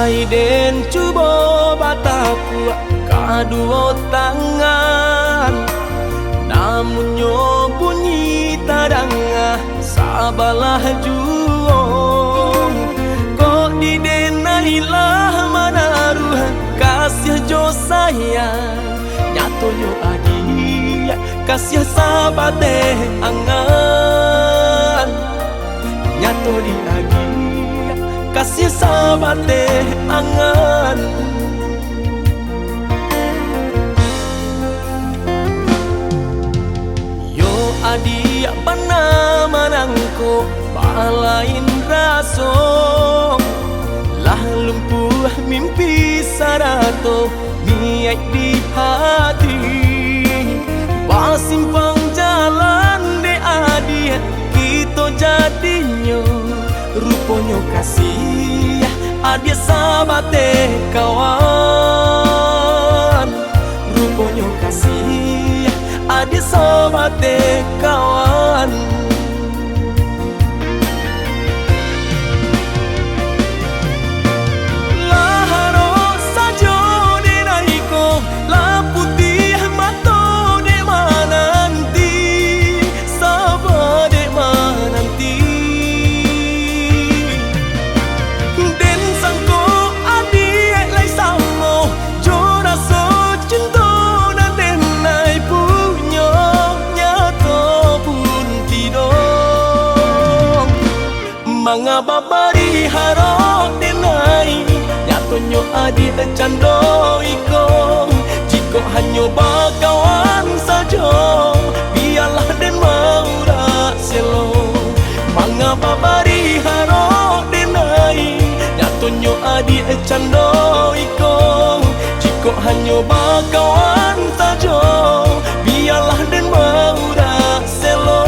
Ai den cuba bataku kadua tangan, namun nyo bunyi tadangah sabalah juong. Kok di denailah manaruh kasih jo sayang, nyato nyo adi kasih sabate angan, nyato di adi kasih sabate angan. Yo adi pana manangko balain raso, lah lumpuh mimpi sarato niat di hati. Pasimpang jalan de adi kita jadinya, ruponya kasih adia sabate kawan, ruponya kasih adia sabate kawan. Manga babari harok denai, nyato nyo adi cando iko. Jiko hanyo bakawan saja, biarlah den maura selo. Manga babari harok denai, nyato nyo adi cando iko. Jiko hanyo bakawan saja, biarlah den maura selo.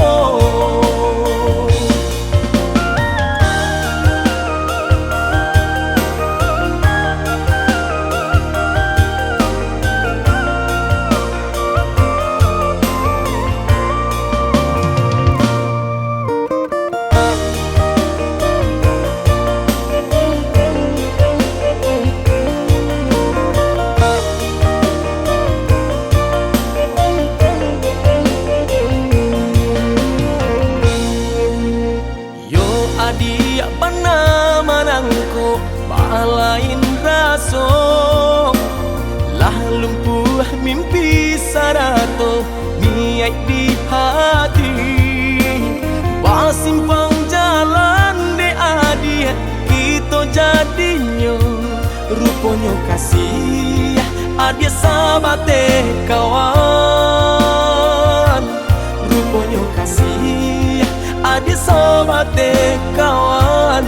Adi pana manangko balain raso, lah lumpuh mimpi sarato niat di hati. Pasimpang jalan de adi kita jadinya, ruponya kasih adia sabate kawan, ruponya kasih adia sabate kawan.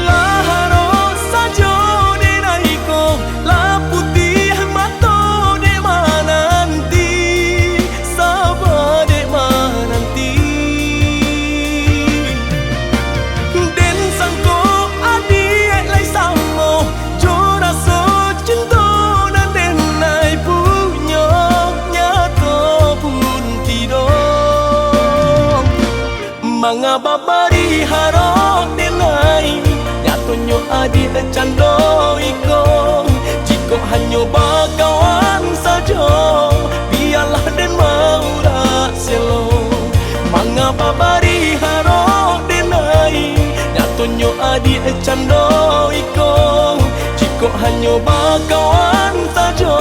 Laharo sajo denaiko, la putih mato de mananti, sabade mananti. Den sangko adi lai samo, jora so cinta nan denai punya, nyato pun tidak. Manga babari harok denai, nyato nyo adi cando iko. Jiko hanyo bakawan saja, biarlah den maura selo. Manga babari harok denai, nyato nyo adi cando iko. Jiko hanyo bakawan saja,